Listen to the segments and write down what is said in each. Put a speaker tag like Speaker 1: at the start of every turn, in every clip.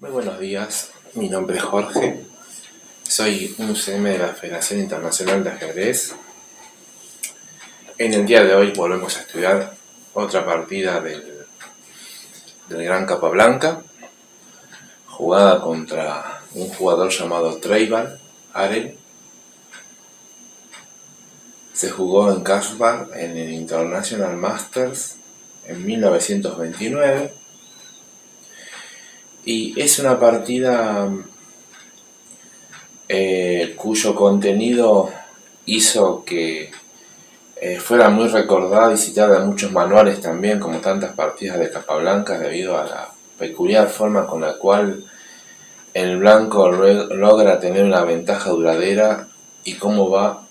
Speaker 1: Muy buenos días, mi nombre es Jorge, soy un UCM de la Federación Internacional de Ajedrez. En el día de hoy volvemos a estudiar otra partida del Gran Capablanca, jugada contra un jugador llamado Treyval Arel. Se jugó en Kasbah en el International Masters en 1929 y es una partida cuyo contenido hizo que fuera muy recordada y citada en muchos manuales también, como tantas partidas de Capablanca, debido a la peculiar forma con la cual el blanco logra tener una ventaja duradera y cómo va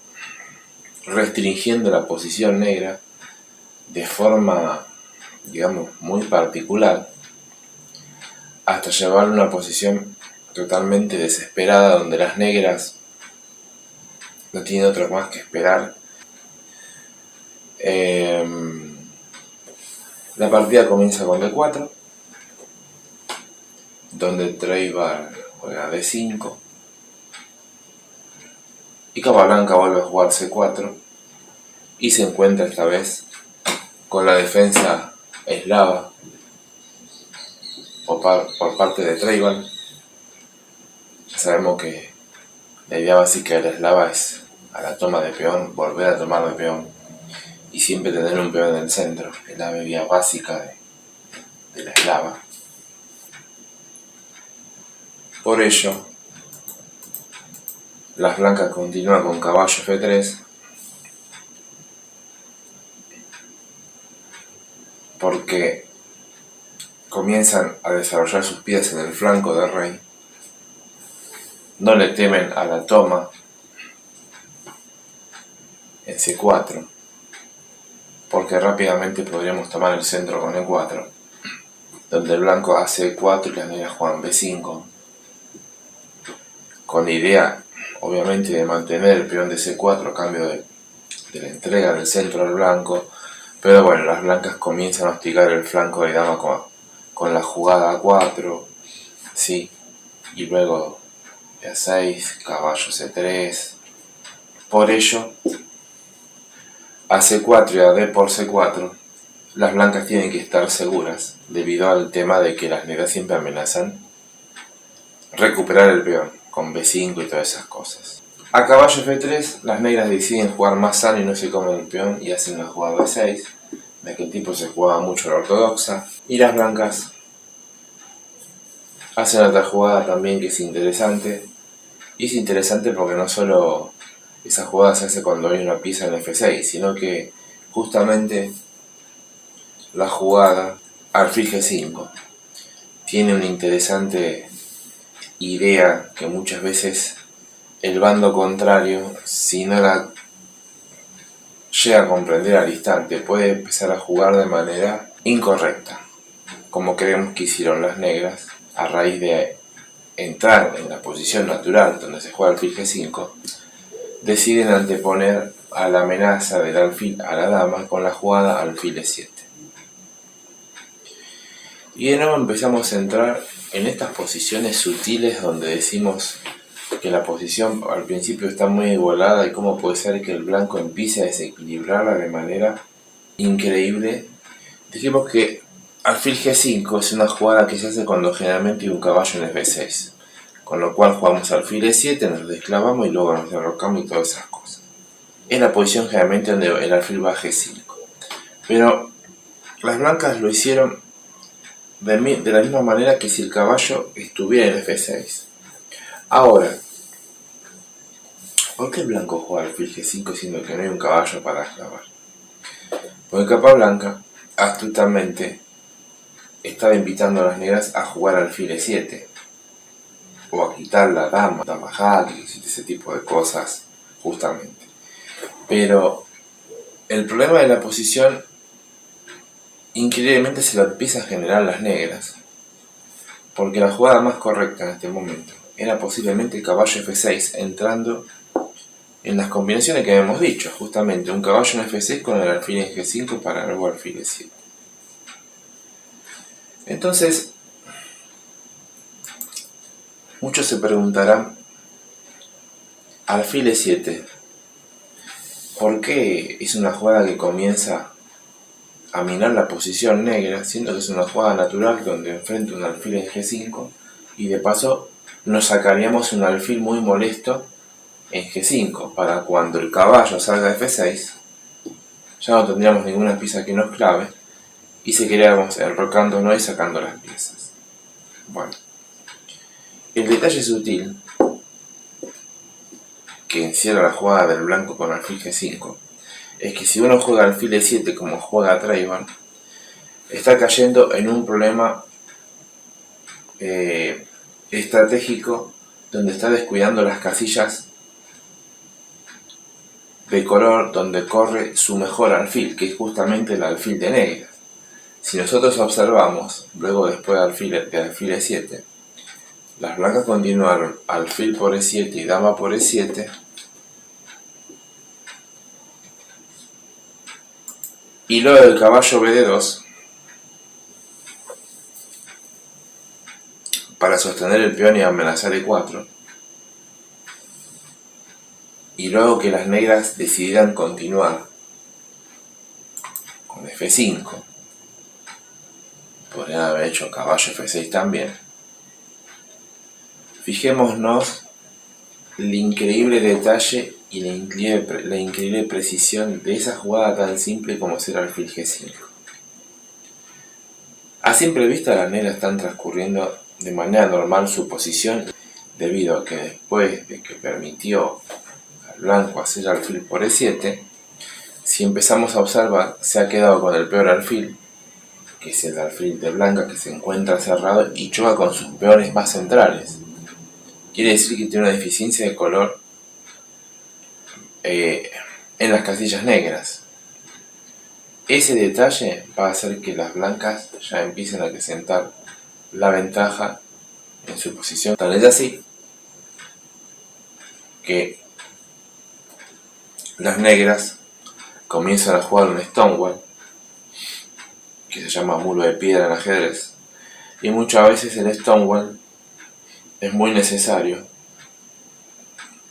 Speaker 1: restringiendo la posición negra de forma, digamos, muy particular, hasta llevar a una posición totalmente desesperada, donde las negras no tienen otro más que esperar. La partida comienza con D4, donde Treyval juega D5 y Capablanca vuelve a jugar C4 y se encuentra esta vez con la defensa eslava por parte de Treyval. Sabemos que la idea básica de la eslava es, a la toma de peón, volver a tomar de peón y siempre tener un peón en el centro. Es la idea básica de la eslava. Por ello, las blancas continúan con caballo F3, porque comienzan a desarrollar sus piezas en el flanco del rey. No le temen a la toma en C4, porque rápidamente podríamos tomar el centro con E4, donde el blanco hace E4 y las negras juegan B5, con la idea obviamente de mantener el peón de C4 a cambio de la entrega del centro al blanco. Pero bueno, las blancas comienzan a hostigar el flanco de dama con la jugada A4, ¿sí? Y luego A6, caballo C3. Por ello, a C4 y a D por C4, las blancas tienen que estar seguras, debido al tema de que las negras siempre amenazan recuperar el peón con B5 y todas esas cosas. A caballo F3, las negras deciden jugar más sano y no se comen el peón y hacen la jugada B6. De aquel tipo se jugaba mucho la ortodoxa. Y las blancas hacen otra jugada también que es interesante. Y es interesante porque no solo esa jugada se hace cuando hay una pieza en F6, sino que justamente la jugada alfil G5 tiene una interesante idea que muchas veces el bando contrario, si no la llega a comprender al instante, puede empezar a jugar de manera incorrecta, como creemos que hicieron las negras a raíz de entrar en la posición natural donde se juega alfil G5. Deciden anteponer a la amenaza del alfil a la dama con la jugada alfil E7. Y de nuevo empezamos a entrar en estas posiciones sutiles donde decimos que la posición al principio está muy igualada y cómo puede ser que el blanco empiece a desequilibrarla de manera increíble. Dijimos que alfil G5 es una jugada que se hace cuando generalmente hay un caballo en F6, con lo cual jugamos alfil E7, nos desclavamos y luego nos derrocamos y todas esas cosas. Es la posición generalmente donde el alfil va a G5. Pero las blancas lo hicieron de la misma manera que si el caballo estuviera en F6. Ahora, ¿por qué el blanco juega alfil G5 siendo que no hay un caballo para clavar? Porque Capablanca astutamente estaba invitando a las negras a jugar alfil E7 o a quitar la dama jaque, ese tipo de cosas, justamente. Pero el problema de la posición increíblemente se lo empieza a generar las negras, porque la jugada más correcta en este momento era posiblemente el caballo F6 entrando en las combinaciones que hemos dicho, justamente un caballo en F6 con el alfil en G5 para luego alfil E7. Entonces, Muchos se preguntarán, alfil E7, ¿por qué es una jugada que comienza a minar la posición negra, siendo que es una jugada natural donde enfrenta un alfil en G5 y de paso nos sacaríamos un alfil muy molesto en G5 para cuando el caballo salga de F6 ya no tendríamos ninguna pieza que nos clave y seguiríamos enrocándonos y sacando las piezas. Bueno, el detalle sutil que encierra la jugada del blanco con alfil G5 es que si uno juega alfil E7 como juega Trayvon, está cayendo en un problema estratégico donde está descuidando las casillas de color donde corre su mejor alfil, que es justamente el alfil de negras. Si nosotros observamos, luego después de alfil E7, las blancas continuaron alfil por E7 y dama por E7, y luego el caballo BD2 para sostener el peón y amenazar E4, y luego que las negras decidieran continuar con F5, podrían haber hecho caballo F6 también. Fijémonos el increíble detalle y la increíble precisión de esa jugada tan simple como ser alfil G5. A simple vista las negras están transcurriendo de manera normal su posición, debido a que después de que permitió al blanco hacer alfil por E7, si empezamos a observar, se ha quedado con el peor alfil, que es el alfil de blanca, que se encuentra cerrado y choca con sus peones más centrales. Quiere decir que tiene una deficiencia de color en las casillas negras. Ese detalle va a hacer que las blancas ya empiecen a acrecentar la ventaja en su posición. Tal es así que las negras comienzan a jugar un Stonewall, que se llama muro de piedra en ajedrez, y muchas veces el Stonewall es muy necesario,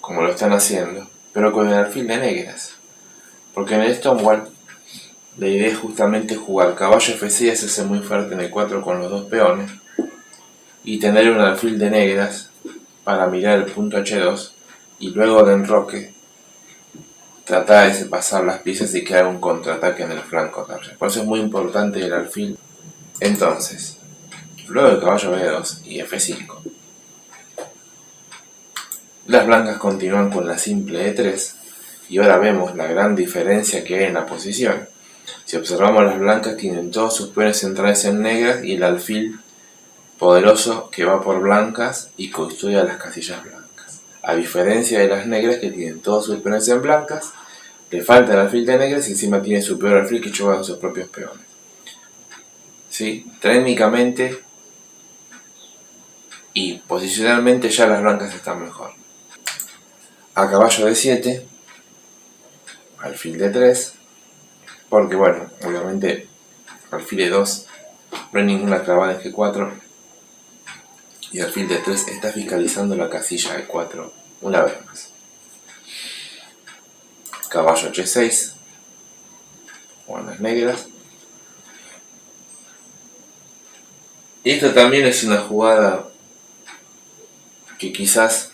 Speaker 1: como lo están haciendo, pero con el alfil de negras, porque en el Stonewall la idea es justamente jugar caballo F6, hacerse muy fuerte en el 4 con los dos peones y tener un alfil de negras para mirar el punto H2 y luego de enroque tratar de pasar las piezas y crear un contraataque en el flanco target. Por eso es muy importante el alfil. Entonces, luego del caballo B2 y F5, las blancas continúan con la simple E3 y ahora vemos la gran diferencia que hay en la posición. Si observamos, las blancas tienen todos sus peones centrales en negras y el alfil poderoso que va por blancas y custodia las casillas blancas. A diferencia de las negras que tienen todos sus peones en blancas, le falta el alfil de negras y encima tiene su peor alfil que choca con sus propios peones. ¿Sí? Técnicamente y posicionalmente ya las blancas están mejor. A caballo de 7, alfil de 3, porque bueno, obviamente alfil de 2 no hay ninguna clavada en G4 y alfil de 3 está fiscalizando la casilla de 4 una vez más. Caballo H6, juegan las negras. Y esto también es una jugada que quizás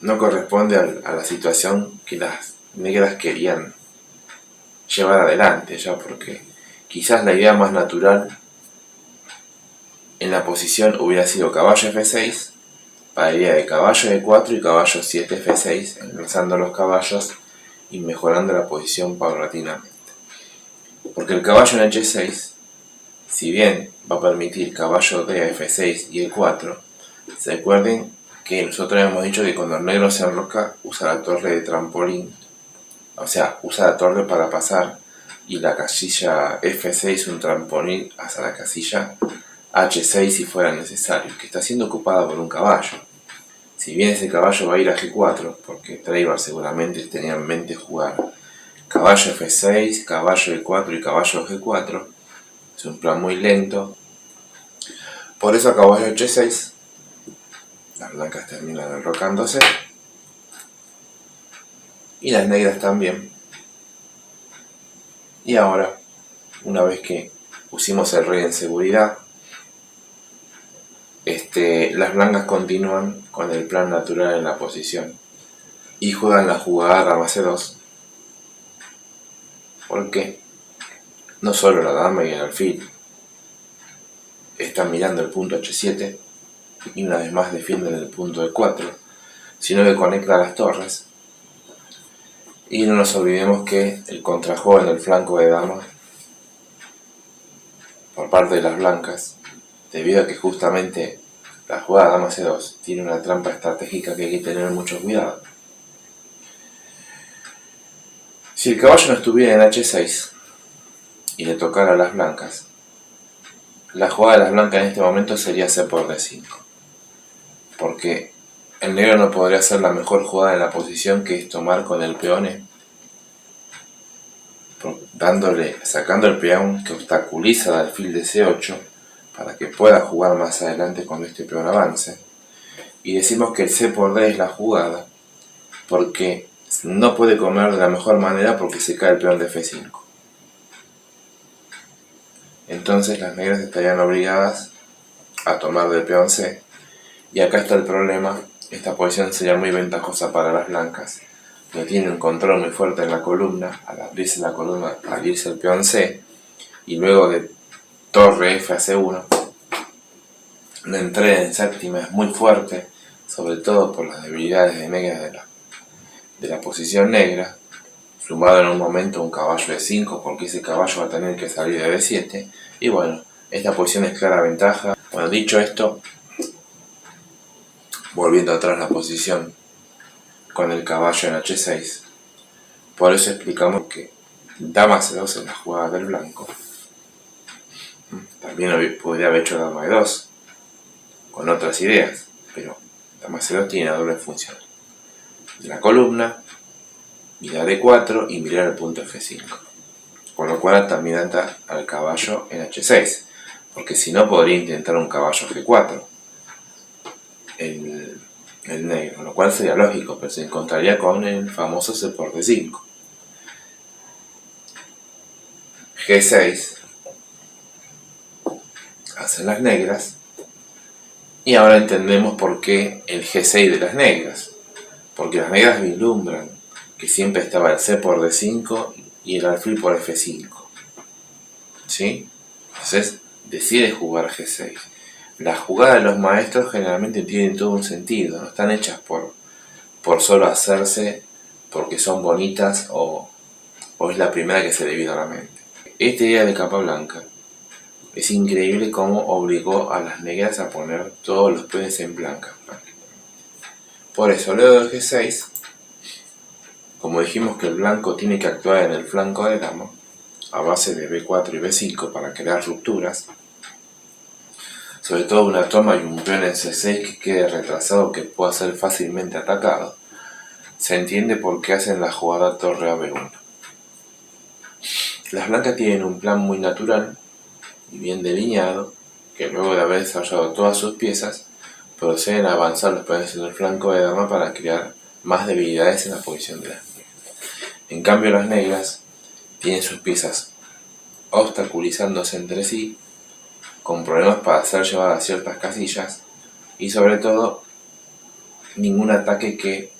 Speaker 1: no corresponde a la situación que las negras querían llevar adelante, ya, porque quizás la idea más natural en la posición hubiera sido caballo F6 para la idea de caballo E4 y caballo 7 F6, enlazando los caballos y mejorando la posición paulatinamente. Porque el caballo en H6, si bien va a permitir caballo D a F6 y E4, se recuerden que nosotros hemos dicho que cuando el negro se enroca usa la torre de trampolín, o sea, usa la torre para pasar y la casilla F6 un trampolín hasta la casilla H6 si fuera necesario, que está siendo ocupada por un caballo. Si bien ese caballo va a ir a G4, porque Trayvon seguramente tenía en mente jugar caballo F6, caballo E4 y caballo G4, es un plan muy lento, Por eso caballo H6, las blancas terminan enrocándose y las negras también. Y ahora, una vez que pusimos el rey en seguridad, las blancas continúan con el plan natural en la posición y juegan la jugada dama C2, porque no solo la dama y el alfil están mirando el punto H7 y una vez más defienden el punto E4, sino que conecta las torres. Y no nos olvidemos que el contrajuego en el flanco de dama por parte de las blancas, debido a que justamente la jugada dama C2 tiene una trampa estratégica que hay que tener mucho cuidado. Si el caballo no estuviera en H6 y le tocara a las blancas, la jugada de las blancas en este momento sería C por D5, porque el negro no podría hacer la mejor jugada en la posición, que es tomar con el peón E, sacando el peón que obstaculiza el alfil de C8 para que pueda jugar más adelante cuando este peón avance. Y decimos que el C por D es la jugada porque no puede comer de la mejor manera porque se cae el peón de F5. Entonces las negras estarían obligadas a tomar del peón C, y acá está el problema. Esta posición sería muy ventajosa para las blancas, que tienen un control muy fuerte en la columna. Al abrirse la columna, al abrirse el peón C y luego de torre F a C1, la entrega en séptima es muy fuerte, sobre todo por las debilidades de negras de la posición negra, sumado en un momento un caballo de 5, porque ese caballo va a tener que salir de B7, y bueno, esta posición es clara ventaja. Bueno, dicho esto, volviendo atrás la posición con el caballo en H6, por eso explicamos que dama C2 es la jugada del blanco. También podría haber hecho dama E2 con otras ideas, pero dama C2 tiene la doble función de la columna, mirar E4 y mirar el punto F5, con lo cual también anda al caballo en H6, porque si no podría intentar un caballo G4 el negro, lo cual sería lógico, pero se encontraría con el famoso C por D5. G6 hacen las negras, y ahora entendemos por qué el G6 de las negras, porque las negras vislumbran que siempre estaba el C por D5 y el alfil por F5, ¿sí? Entonces decide jugar G6. Las jugadas de los maestros generalmente tienen todo un sentido, no están hechas por solo hacerse porque son bonitas o es la primera que se le vino a la mente. Esta idea de Capablanca es increíble cómo obligó a las negras a poner todos los peones en blanca. Por eso, luego de G6, como dijimos que el blanco tiene que actuar en el flanco de dama, a base de B4 y B5 para crear rupturas, sobre todo una toma y un peón en C6 que quede retrasado, que pueda ser fácilmente atacado, se entiende por qué hacen la jugada torre a B1. Las blancas tienen un plan muy natural y bien delineado, que luego de haber desarrollado todas sus piezas, proceden a avanzar los peones en el flanco de dama para crear más debilidades en la posición de las negras. En cambio, las negras tienen sus piezas obstaculizándose entre sí, con problemas para ser llevadas a ciertas casillas, y sobre todo ningún ataque que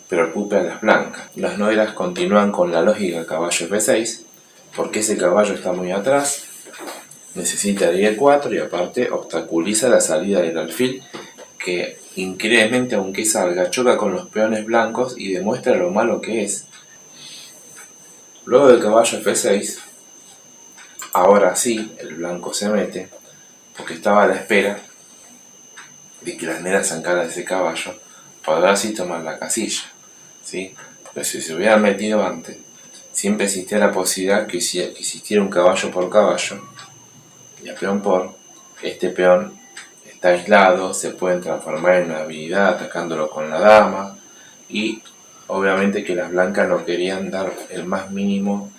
Speaker 1: preocupe a las blancas. Las negras continúan con la lógica caballo F6, porque ese caballo está muy atrás, necesita el E4 y aparte obstaculiza la salida del alfil, que increíblemente, aunque salga, choca con los peones blancos y demuestra lo malo que es. Luego del caballo F6, ahora sí el blanco se mete, porque estaba a la espera de que las negras sacaran ese caballo para así tomar la casilla, ¿sí? Pero si se hubieran metido antes, siempre existía la posibilidad que existiera un caballo por caballo y a peón por. Este peón está aislado, se pueden transformar en una habilidad atacándolo con la dama, y obviamente que las blancas no querían dar el más mínimo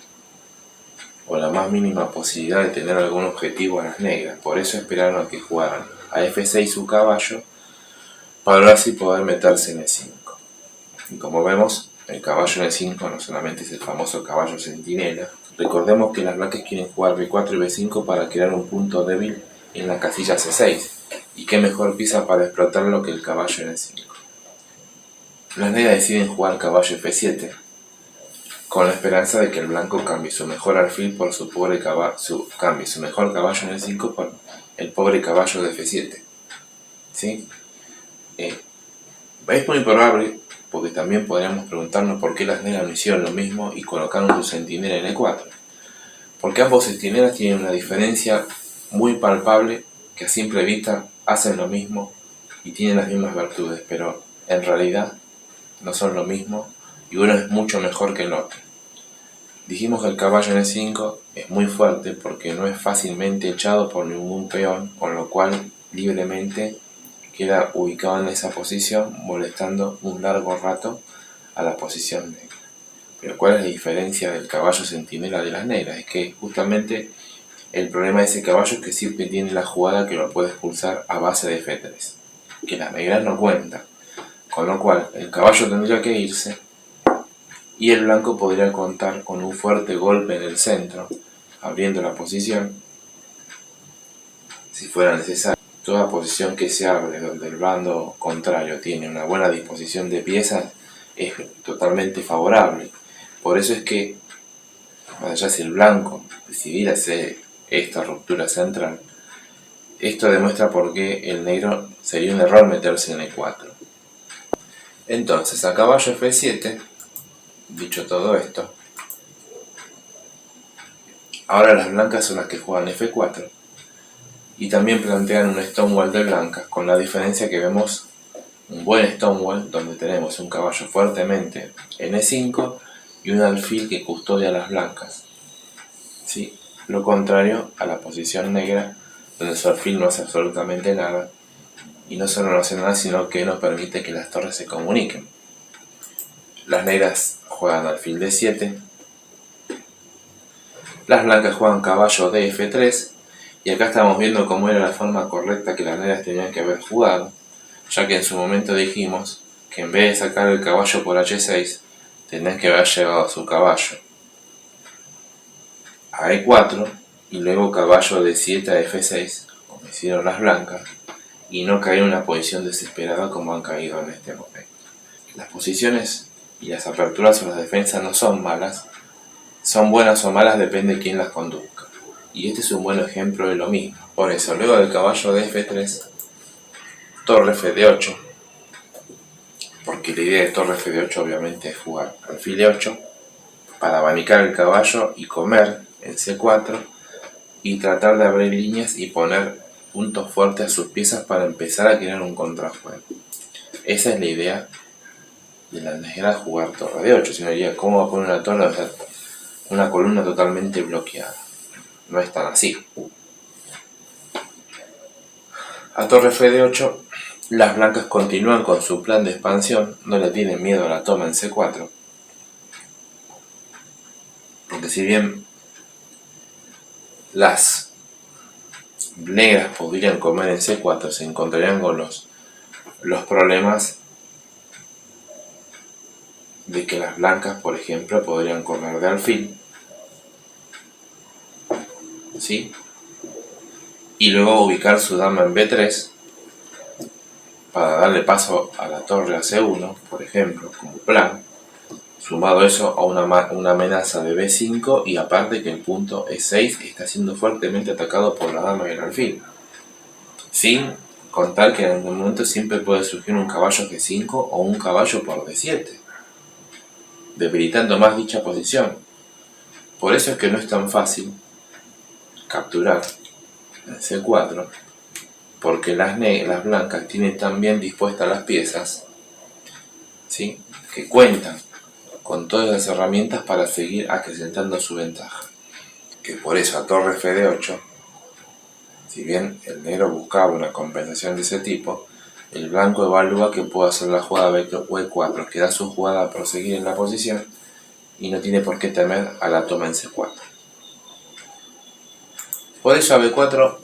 Speaker 1: o la más mínima posibilidad de tener algún objetivo a las negras. Por eso esperaron a que jugaran a F6 su caballo para así poder meterse en E5. Y como vemos, el caballo en E5 no solamente es el famoso caballo centinela. Recordemos que las blancas quieren jugar B4 y B5 para crear un punto débil en la casilla C6. Y qué mejor pieza para explotarlo que el caballo en E5. Las negras deciden jugar caballo F7, con la esperanza de que el blanco cambie su mejor alfil por su pobre caballo, cambie su mejor caballo en E5 por el pobre caballo de F7. ¿Sí? Es muy probable, porque también podríamos preguntarnos por qué las negras no hicieron lo mismo y colocaron su centinela en E4. Porque ambos centinelas tienen una diferencia muy palpable, que a simple vista hacen lo mismo y tienen las mismas virtudes, pero en realidad no son lo mismo y uno es mucho mejor que el otro. Dijimos que el caballo en E5 es muy fuerte porque no es fácilmente echado por ningún peón, con lo cual libremente queda ubicado en esa posición, molestando un largo rato a la posición negra. Pero ¿cuál es la diferencia del caballo centinela de las negras? Es que justamente el problema de ese caballo es que siempre tiene la jugada que lo puede expulsar a base de F3, que las negras no cuentan, con lo cual el caballo tendría que irse y el blanco podría contar con un fuerte golpe en el centro, abriendo la posición, si fuera necesario. Toda posición que se abre donde el bando contrario tiene una buena disposición de piezas es totalmente favorable. Por eso es que, más allá si el blanco decidiera hacer esta ruptura central, esto demuestra por qué el negro sería un error meterse en E4. Entonces, a caballo F7, dicho todo esto, ahora las blancas son las que juegan F4 y también plantean un Stonewall de blancas, con la diferencia que vemos un buen Stonewall donde tenemos un caballo fuertemente en E5 y un alfil que custodia a las blancas. ¿Sí? Lo contrario a la posición negra, donde su alfil no hace absolutamente nada, y no solo no hace nada, sino que no permite que las torres se comuniquen. Las negras juegan alfil D7, las blancas juegan caballo de F3, y acá estamos viendo cómo era la forma correcta que las negras tenían que haber jugado, ya que en su momento dijimos que en vez de sacar el caballo por H6, tendrían que haber llevado su caballo a E4 y luego caballo de 7 a F6, como hicieron las blancas, y no caer en una posición desesperada como han caído en este momento. Las posiciones y las aperturas o las defensas no son malas, son buenas o malas depende de quién las conduzca. Y este es un buen ejemplo de lo mismo. Por eso, luego del caballo de F3, torre F8, porque la idea de torre F8 obviamente es jugar alfil E8 para abanicar el caballo y comer en C4 y tratar de abrir líneas y poner puntos fuertes a sus piezas para empezar a crear un contrajuego. Esa es la idea de la negra jugar torre de 8, si no diría cómo va a poner una torre, o sea, una columna totalmente bloqueada. No es tan así. A torre F de 8, las blancas continúan con su plan de expansión, no le tienen miedo a la toma en C4. Porque si bien las negras podrían comer en C4, se encontrarían con los problemas de que las blancas, por ejemplo, podrían comer de alfil, ¿sí? Y luego ubicar su dama en B3 para darle paso a la torre a C1, por ejemplo, como plan. Sumado eso a una amenaza de B5 y aparte que el punto E6 está siendo fuertemente atacado por la dama y el alfil. Sin contar que en algún momento siempre puede surgir un caballo G5 o un caballo por D7, debilitando más dicha posición. Por eso es que no es tan fácil capturar en C4, porque las blancas tienen tan bien dispuestas las piezas, ¿sí?, que cuentan con todas las herramientas para seguir acrecentando su ventaja. Que por eso a torre F de 8, si bien el negro buscaba una compensación de ese tipo, el blanco evalúa que puede hacer la jugada B4, que da su jugada a proseguir en la posición y no tiene por qué temer a la toma en C4. Por eso a B4,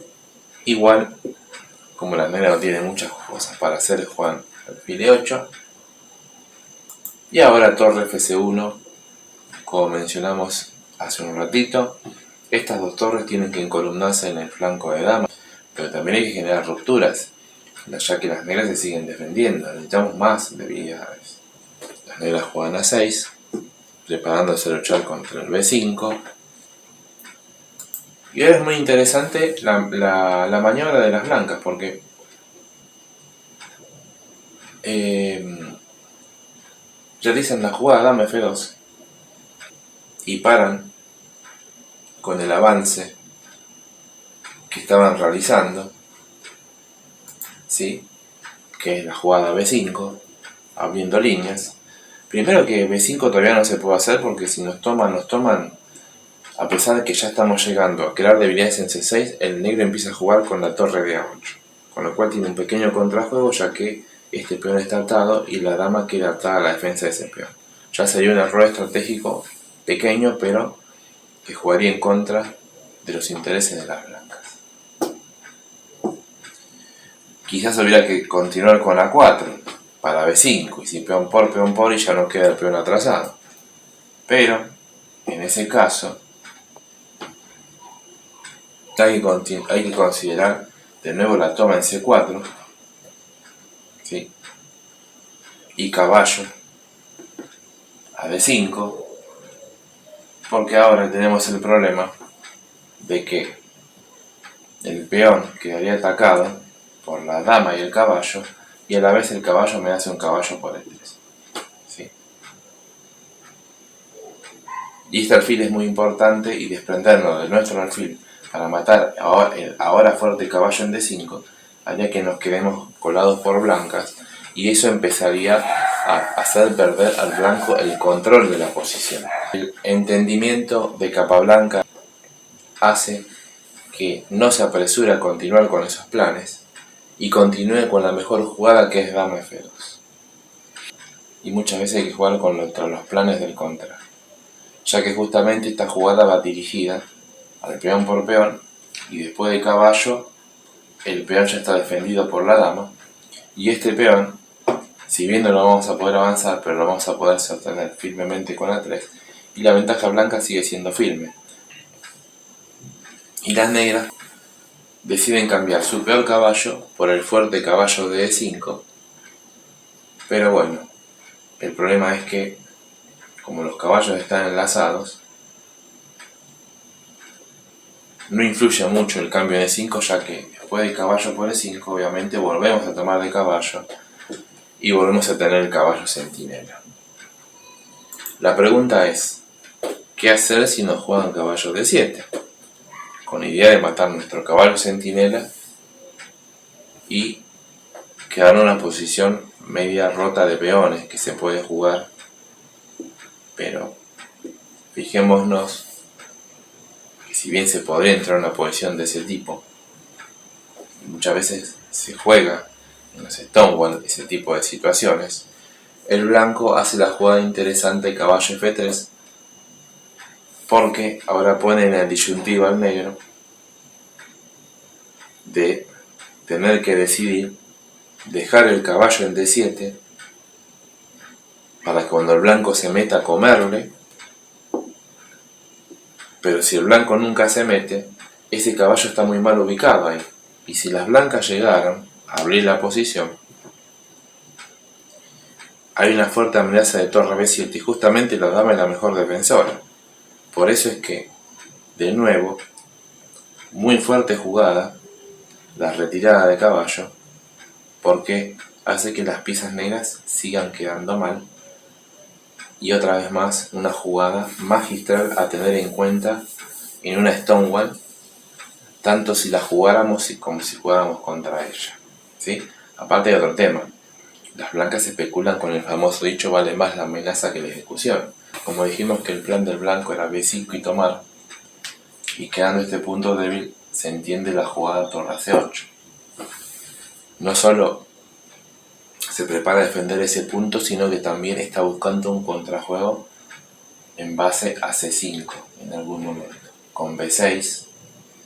Speaker 1: igual, como la negra no tiene muchas cosas para hacer, juegan alfil E8. Y ahora torre Fc1, como mencionamos hace un ratito. Estas dos torres tienen que encolumnarse en el flanco de dama, pero también hay que generar rupturas, ya que las negras se siguen defendiendo. Necesitamos más debilidades. Las negras juegan a 6, preparándose a luchar contra el B5. Y ahora es muy interesante la maniobra de las blancas, porque realizan la jugada dama F2 y paran con el avance que estaban realizando, ¿sí? Que es la jugada B5, abriendo líneas. Primero que B5 todavía no se puede hacer porque si nos toman, a pesar de que ya estamos llegando a crear debilidades en C6, el negro empieza a jugar con la torre de A8, con lo cual tiene un pequeño contrajuego ya que este peón está atado y la dama queda atada a la defensa de ese peón. Ya sería un error estratégico pequeño, pero que jugaría en contra de los intereses de las blancas. Quizás hubiera que continuar con A4 para B5 y si peón por y ya no queda el peón atrasado. Pero en ese caso hay que considerar de nuevo la toma en C4, ¿sí? Y caballo a D5, porque ahora tenemos el problema de que el peón quedaría atacado por la dama y el caballo, y a la vez el caballo me hace un caballo por E3, ¿sí? Y este alfil es muy importante, y desprendernos de nuestro alfil para matar el ahora fuerte caballo en D5 haría que nos quedemos colados por blancas, y eso empezaría a hacer perder al blanco el control de la posición. El entendimiento de Capablanca hace que no se apresure a continuar con esos planes y continúe con la mejor jugada, que es dama F2. Y muchas veces hay que jugar contra los planes del contra, ya que justamente esta jugada va dirigida al peón por peón, y después de caballo el peón ya está defendido por la dama, y este peón, si bien no lo vamos a poder avanzar, pero lo vamos a poder sostener firmemente con A3, y la ventaja blanca sigue siendo firme. Y las negras deciden cambiar su peor caballo por el fuerte caballo de E5, pero bueno, el problema es que como los caballos están enlazados, no influye mucho el cambio de E5, ya que después de caballo por E5 obviamente volvemos a tomar de caballo y volvemos a tener el caballo centinela. La pregunta es, ¿qué hacer si nos juegan caballo de 7? Con la idea de matar nuestro caballo centinela y quedar en una posición media rota de peones que se puede jugar, pero fijémonos que si bien se podría entrar en una posición de ese tipo, muchas veces se juega en los Stonewall ese tipo de situaciones, el blanco hace la jugada interesante caballo F3, porque ahora pone en la disyuntiva al negro de tener que decidir dejar el caballo en D7 para que cuando el blanco se meta a comerle, pero si el blanco nunca se mete, ese caballo está muy mal ubicado ahí, y si las blancas llegaron a abrir la posición, hay una fuerte amenaza de torre B7, y justamente la dama es la mejor defensora. Por eso es que, de nuevo, muy fuerte jugada la retirada de caballo, porque hace que las piezas negras sigan quedando mal, y otra vez más una jugada magistral a tener en cuenta en una Stonewall, tanto si la jugáramos como si jugáramos contra ella, ¿sí? Aparte de otro tema, las blancas especulan con el famoso dicho vale más la amenaza que la ejecución. Como dijimos que el plan del blanco era B5 y tomar, y quedando este punto débil se entiende la jugada torre C8. No solo se prepara a defender ese punto, sino que también está buscando un contrajuego en base a C5 en algún momento, con B6,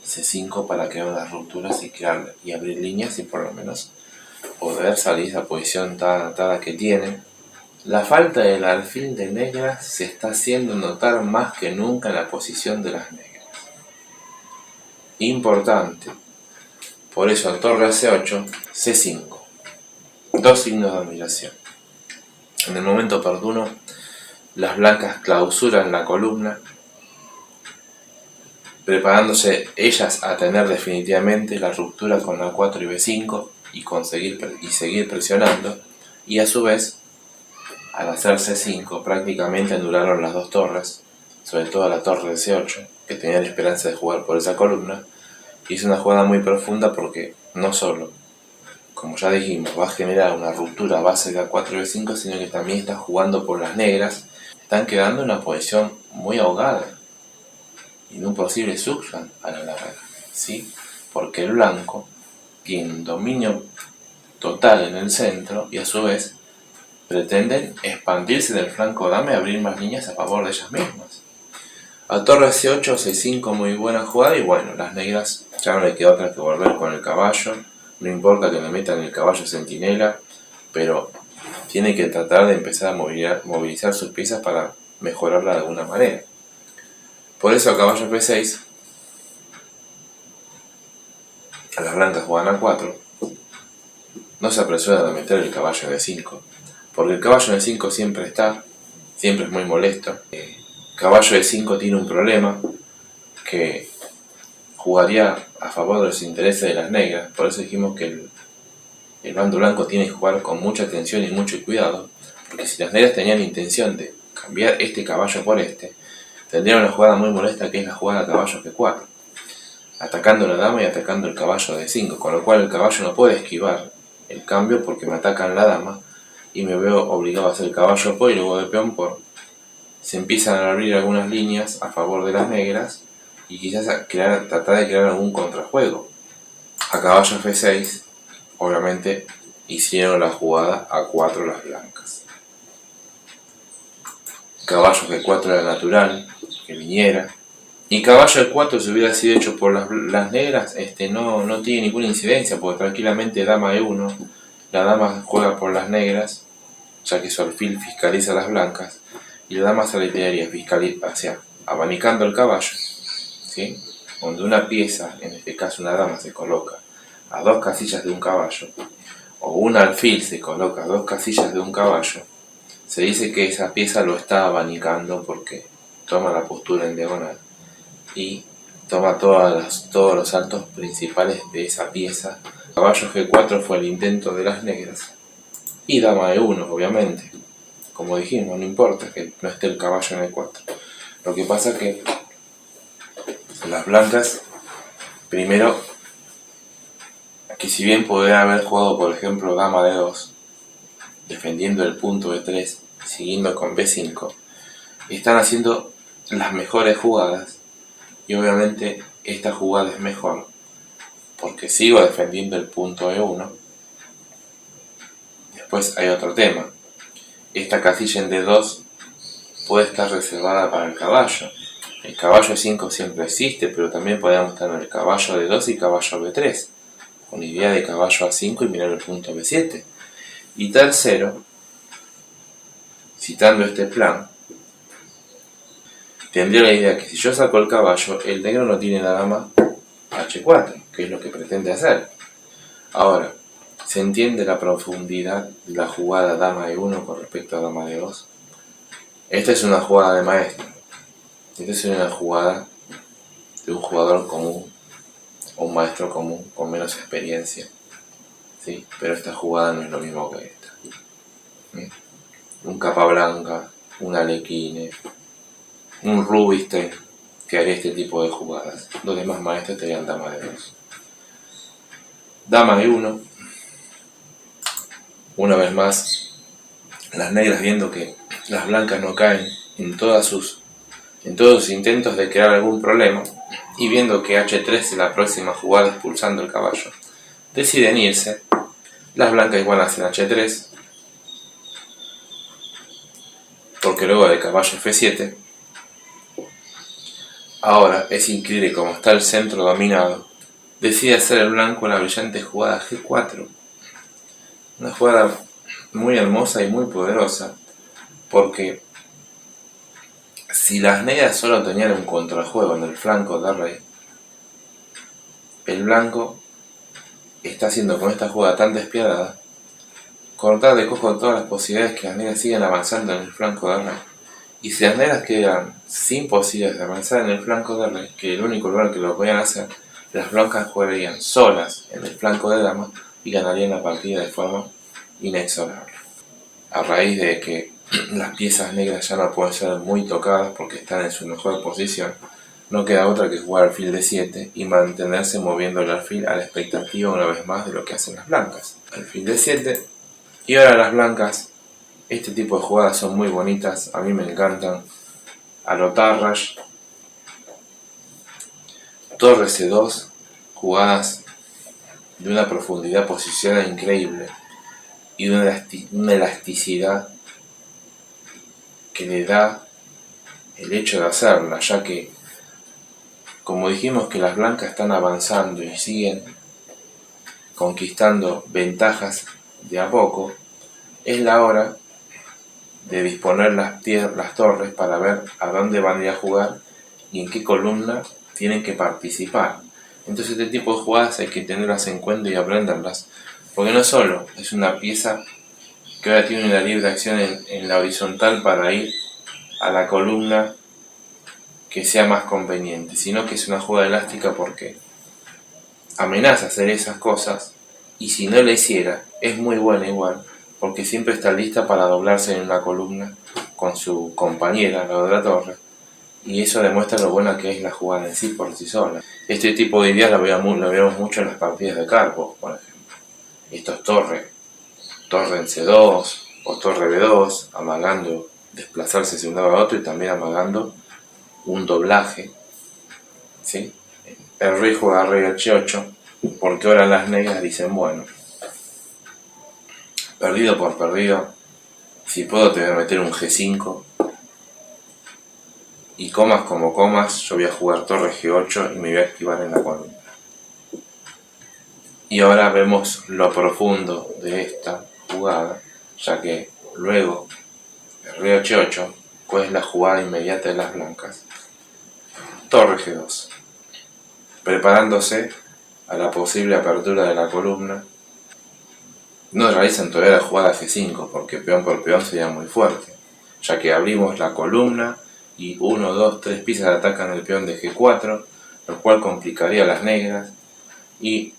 Speaker 1: C5 para crear unas rupturas y abrir líneas y por lo menos poder salir de la posición tan atada que tiene. La falta del alfil de negras se está haciendo notar más que nunca en la posición de las negras. Importante. Por eso torre a C8, C5. Dos signos de admiración. En el momento oportuno, las blancas clausuran la columna, preparándose ellas a tener definitivamente la ruptura con A4 y B5 y seguir presionando, y a su vez, al hacer C5 prácticamente anularon las dos torres, sobre todo la torre de C8, que tenía la esperanza de jugar por esa columna, y es una jugada muy profunda porque no solo, como ya dijimos, va a generar una ruptura a base de A4 y B5, sino que también está jugando por las negras, están quedando en una posición muy ahogada, y en un posible subswan a la larga, ¿sí? Porque el blanco tiene un dominio total en el centro y a su vez pretenden expandirse del flanco dama y abrir más líneas a favor de ellas mismas. A torre C8, C5 muy buena jugada y bueno, las negras ya no le queda otra que volver con el caballo, no importa que le metan el caballo centinela, pero tiene que tratar de empezar a movilizar sus piezas para mejorarla de alguna manera. Por eso a caballo F6, a las blancas juegan A4, no se apresuran a meter el caballo en E5, porque el caballo en E5 siempre es muy molesto. Caballo E5 tiene un problema que jugaría a favor de los intereses de las negras, por eso dijimos que el bando blanco tiene que jugar con mucha atención y mucho cuidado, porque si las negras tenían intención de cambiar este caballo por este, tendrían una jugada muy molesta que es la jugada caballo G4, atacando la dama y atacando el caballo de 5, con lo cual el caballo no puede esquivar el cambio porque me atacan la dama y me veo obligado a hacer el caballo por y luego de peón por. Se empiezan a abrir algunas líneas a favor de las negras y quizás tratar de crear algún contrajuego. A caballo F6, obviamente hicieron la jugada A4 las blancas. Caballo G4 era natural que viniera. Y caballo E4 si hubiera sido hecho por las negras, no tiene ninguna incidencia, porque tranquilamente dama E1, la dama juega por las negras, ya que su alfil fiscaliza a las blancas, y la dama se le quedaría abanicando el caballo, ¿sí? Donde una pieza, en este caso una dama, se coloca a 2 casillas de un caballo, o un alfil se coloca a 2 casillas de un caballo, se dice que esa pieza lo está abanicando porque toma la postura en diagonal y toma todos los saltos principales de esa pieza. Caballo G4 fue el intento de las negras y dama E1, obviamente. Como dijimos, no importa que no esté el caballo en E4. Lo que pasa es que las blancas, primero, que si bien podría haber jugado por ejemplo dama D2, defendiendo el punto E3, siguiendo con B5, están haciendo las mejores jugadas y obviamente esta jugada es mejor porque sigo defendiendo el punto E1. Después hay otro tema, esta casilla en D2 puede estar reservada para el caballo. El caballo E5 siempre existe, pero también podemos tener el caballo D2 y caballo B3, con idea de caballo A5 y mirar el punto B7. Y tercero, citando este plan, tendría la idea que si yo saco el caballo, el negro no tiene nada más H4, que es lo que pretende hacer. Ahora, ¿se entiende la profundidad de la jugada dama E1 con respecto a dama D2? Esta es una jugada de maestro. Esta es una jugada de un jugador común o un maestro común con menos experiencia, ¿sí? Pero esta jugada no es lo mismo que esta. Un Capablanca, un Alekhine, un Rubinstein que haría este tipo de jugadas. Los demás maestros tenían dama D2. Dama E1. Una vez más, las negras viendo que las blancas no caen en todos sus intentos de crear algún problema y viendo que H3 es la próxima jugada expulsando el caballo, deciden irse. Las blancas igual hacen H3 porque luego de caballo F7 Ahora es increíble como está el centro dominado. Decide hacer el blanco una brillante jugada G4. Una jugada muy hermosa y muy poderosa, porque si las negras solo tenían un contrajuego en el flanco de rey, el blanco está haciendo con esta jugada tan despiadada cortar de cojo todas las posibilidades que las negras sigan avanzando en el flanco de rey. Y si las negras quedan sin posibilidades de avanzar en el flanco de rey, que el único lugar que lo podían hacer, las blancas jugarían solas en el flanco de dama y ganarían la partida de forma inexorable. A raíz de que las piezas negras ya no pueden ser muy tocadas porque están en su mejor posición, no queda otra que jugar alfil de 7 y mantenerse moviendo el alfil a la expectativa una vez más de lo que hacen las blancas. Alfil de 7, y ahora las blancas, este tipo de jugadas son muy bonitas, a mí me encantan. A lo Tarrasch, torre C2, jugadas de una profundidad posicional increíble y de una elasticidad que le da el hecho de hacerla, ya que, como dijimos que las blancas están avanzando y siguen conquistando ventajas de a poco, es la hora de disponer las torres para ver a dónde van a ir a jugar y en qué columna tienen que participar. Entonces este tipo de jugadas hay que tenerlas en cuenta y aprenderlas, porque no solo es una pieza que ahora tiene una libre acción en la horizontal para ir a la columna que sea más conveniente, sino que es una jugada elástica porque amenaza hacer esas cosas, y si no la hiciera es muy buena igual, porque siempre está lista para doblarse en una columna con su compañera, la de la torre, y eso demuestra lo buena que es la jugada en sí por sí sola. Este tipo de ideas lo vemos mucho en las partidas de Karpov, por ejemplo. Estos torre en C2 o torre B2, amagando desplazarse de un lado a otro y también amagando un doblaje, ¿sí? El rey juega rey H8, porque ahora las negras dicen, bueno, perdido por perdido, si puedo te voy a meter un G5, y comas como comas, yo voy a jugar torre G8 y me voy a activar en la columna. Y ahora vemos lo profundo de esta jugada, ya que luego el rey H8, pues es la jugada inmediata de las blancas. Torre G2, preparándose a la posible apertura de la columna. No realizan todavía la jugada G5 porque peón por peón sería muy fuerte, ya que abrimos la columna y 1, 2, 3 piezas atacan el peón de G4, lo cual complicaría a las negras, y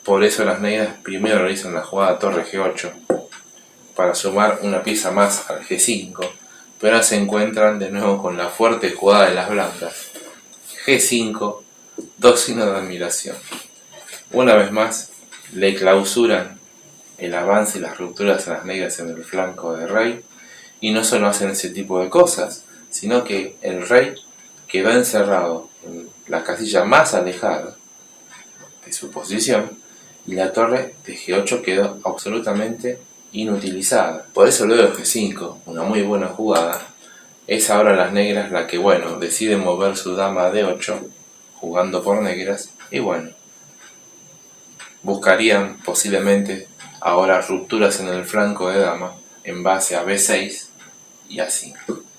Speaker 1: por eso las negras primero realizan la jugada torre G8 para sumar una pieza más al G5, pero ahora se encuentran de nuevo con la fuerte jugada de las blancas. G5, dos signos de admiración. Una vez más le clausuran el avance y las rupturas a las negras en el flanco de rey, y no solo hacen ese tipo de cosas, sino que el rey quedó encerrado en la casilla más alejada de su posición y la torre de G8 quedó absolutamente inutilizada. Por eso luego G5, una muy buena jugada, es ahora las negras la que, bueno, deciden mover su dama a D8 jugando por negras, y bueno, buscarían posiblemente ahora rupturas en el flanco de dama en base a B6 y así.